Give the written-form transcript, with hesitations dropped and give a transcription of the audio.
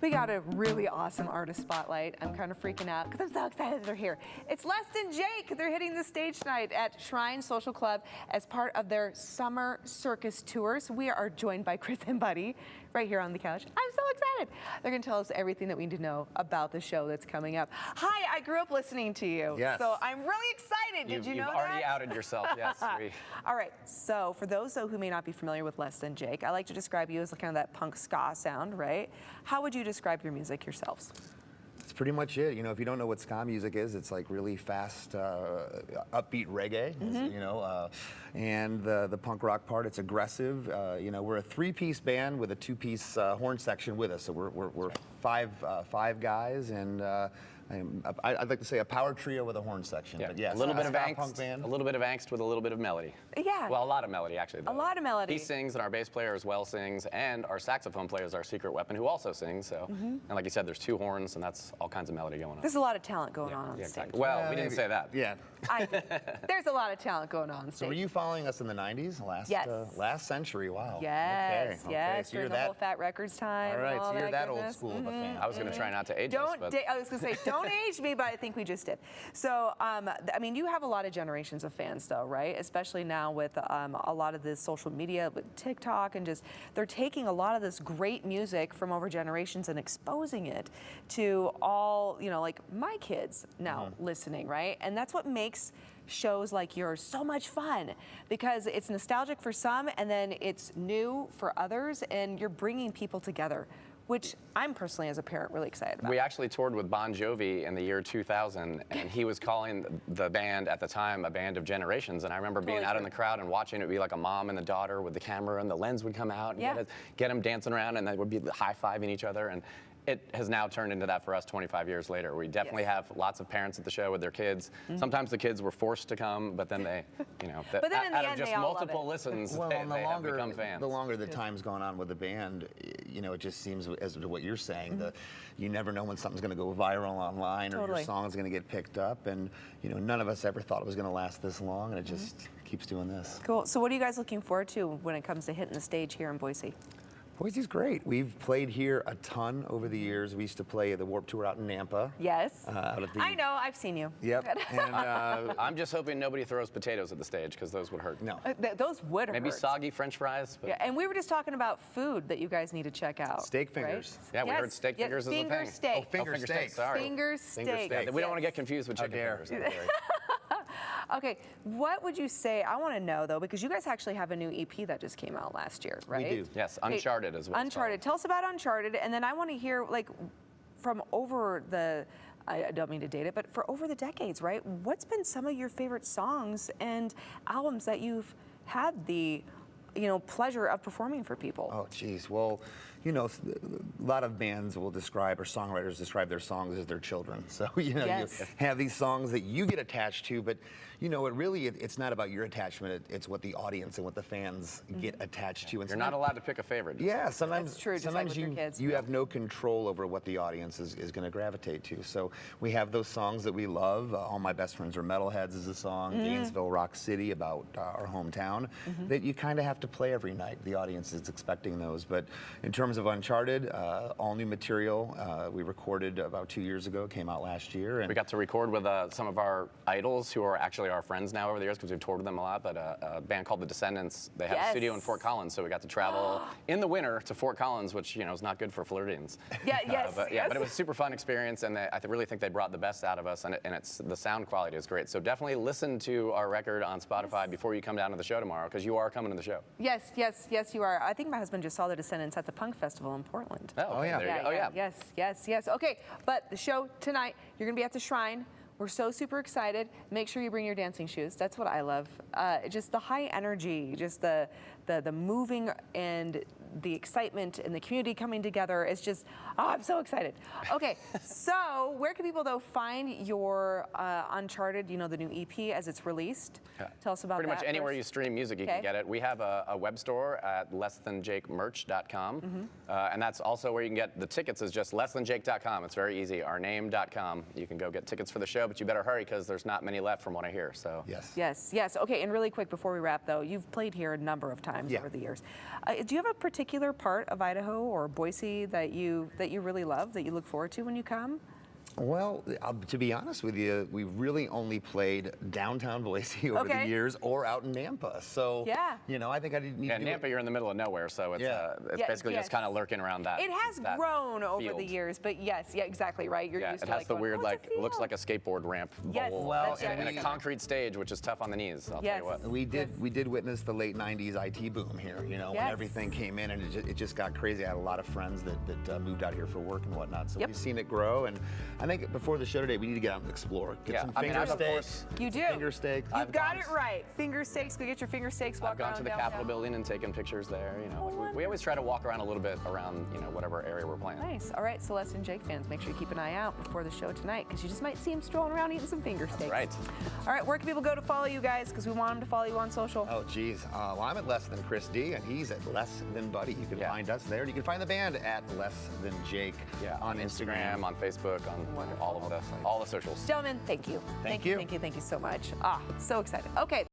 We got a really awesome artist spotlight. I'm kind of freaking out because I'm so excited they're here. It's Les and Jake. They're hitting the stage tonight at Shrine Social Club as part of their summer circus tours. We are joined by Chris and Buddy right here on the couch. I'm so excited. They're going to tell us everything that we need to know about the show that's coming up. Hi, I grew up listening to you. Yes. So I'm really excited. Did you know that? You've already outed yourself, yes. All right, so for those though who may not be familiar with Les and Jake, I like to describe you as kind of that punk ska sound, right? How would you describe your music yourselves? That's pretty much it. You know, if you don't know what ska music is, it's like really fast, upbeat reggae, you know, and the punk rock part, it's aggressive. You know, we're a three-piece band with a two-piece horn section with us, so we're five guys, and I'd like to say a power trio with a horn section. Yeah, but yes, a little bit of punk angst, band. a little bit of angst with a little bit of melody. Yeah. Well, a lot of melody, actually. A lot of melody. He sings, and our bass player as well sings, and our saxophone player is our secret weapon, who also sings. So, and like you said, there's two horns, and that's all kinds of melody going on. There's a lot of talent going on Yeah, stage. exactly. Well, we didn't say that. Yeah. There's a lot of talent going on stage. So were you following us in the 90s? Last century, wow. Yes, okay. yes, So you're during the whole Fat Records time. All right, and all so you're that old goodness. school of a fan. I was going to try not to age us, but... I was going to say, don't age me, but I think we just did. So, I mean, you have a lot of generations of fans, though, right? Especially now with a lot of this social media, with TikTok, and just they're taking a lot of this great music from over generations and exposing it to all, you know, like my kids now listening, right? And that's what makes shows like yours so much fun, because it's nostalgic for some and then it's new for others, and you're bringing people together, which I'm personally, as a parent, really excited about. We actually toured with Bon Jovi in the year 2000, and he was calling the band at the time a band of generations. And I remember being out in the crowd and watching it be like a mom and the daughter with the camera, and the lens would come out and get them dancing around, and they would be high-fiving each other. And it has now turned into that for us 25 years later. We definitely have lots of parents at the show with their kids. Sometimes the kids were forced to come, but then they, you know, but then in the out end, of just they all multiple love it. listens, Well, they and have become fans. the longer the time's gone on with the band, you know, it just seems, as to what you're saying, you never know when something's going to go viral online or your song's going to get picked up. And, you know, none of us ever thought it was going to last this long, and it just keeps doing this. Cool. So what are you guys looking forward to when it comes to hitting the stage here in Boise? Boise's great. We've played here a ton over the years. We used to play the Warped Tour out in Nampa. Yes. Out of the, I know. I've seen you. Yep. And, I'm just hoping nobody throws potatoes at the stage, because those would hurt. no. Those would hurt. Maybe soggy French fries. But Yeah, and we were just talking about food that you guys need to check out. Steak fingers. Right? Yeah, we heard steak fingers is a finger thing. steak. Oh, finger steak. Sorry. Finger steak. Finger steak. We don't want to get confused with chicken dare. fingers. Okay, what would you say? I want to know though, because you guys actually have a new EP that just came out last year, right? We do. Yes, Uncharted is what it's Uncharted. Tell us about Uncharted, and then I want to hear, like, from over the, I don't mean to date it, but for over the decades, right? What's been some of your favorite songs and albums that you've had the, you know, pleasure of performing for people? Oh, geez. Well, you know, a lot of bands will describe, or songwriters describe their songs as their children. So, you know, you have these songs that you get attached to, but, you know, it's not about your attachment. It's what the audience and what the fans get attached to. And You're not allowed to pick a favorite. Yeah, sometimes, That's true, just like sometimes with your kids. you have no control over what the audience is going to gravitate to. So we have those songs that we love. All My Best Friends Are Metalheads is a song. Gainesville, Rock City, about our hometown, that you kind of have to play every night. The audience is expecting those. But in terms of Uncharted, all new material we recorded about 2 years ago, came out last year. And we got to record with some of our idols who are actually our friends now over the years, because we've toured with them a lot, but a band called The Descendants, they have a studio in Fort Collins, so we got to travel in the winter to Fort Collins, which, you know, is not good for Floridians. Yeah, but it was a super fun experience, and I really think they brought the best out of us, and the sound quality is great. So definitely listen to our record on Spotify before you come down to the show tomorrow, because you are coming to the show. Yes, you are. I think my husband just saw The Descendants at the Punk Festival in Portland. Oh, yeah. There you go. Oh, yeah. Yes. Okay, but the show tonight, you're going to be at the Shrine. We're so super excited. Make sure you bring your dancing shoes. That's what I love. Just the high energy, just the moving and the excitement and the community coming together. It's just, I'm so excited. Okay, so where can people though find your Uncharted, you know, the new EP as it's released? Tell us about that. Pretty much anywhere first. you stream music, you can get it. We have a web store at lessthanjakemerch.com, and that's also where you can get the tickets. Is just lessthanjake.com. It's very easy. Ourname.com. You can go get tickets for the show, but you better hurry, because there's not many left from what I hear. So Yes. Okay, and really quick before we wrap though, you've played here a number of times over the years. Do you have a particular particular part of Idaho or Boise that you really love, that you look forward to when you come? Well, to be honest with you, we really only played downtown Boise over the years, or out in Nampa. So, you know, I think I didn't need to do Nampa, you're in the middle of nowhere, so it's, it's basically just kind of lurking around that. It has grown over the years, but yes, exactly right. You're used it to has the weird, like, looks like a skateboard ramp bowl. Well, and a concrete stage, which is tough on the knees. I'll tell you what. We did witness the late '90s IT boom here. You know, when everything came in, and it just got crazy. I had a lot of friends that moved out here for work and whatnot. So we've seen it grow, and I think before the show today, we need to get out and explore. Get some finger steaks. You do. Finger steaks. You've got it right. Finger steaks. Go get your finger steaks. Walk I've gone to the Capitol building and taken pictures there. You know, we always try to walk around a little bit around, you know, whatever area we're playing. Nice. All right, Celeste and Jake fans, make sure you keep an eye out before the show tonight, because you just might see him strolling around eating some finger steaks. That's right. All right, where can people go to follow you guys? Because we want them to follow you on social. Oh, geez. Well, I'm at Less Than Chris D, and he's at Less Than Buddy. You can find us there. And you can find the band at Less Than Jake on Instagram, on Facebook, on all of all the socials. Gentlemen, thank you. Thank you. Thank you so much. So excited. Okay.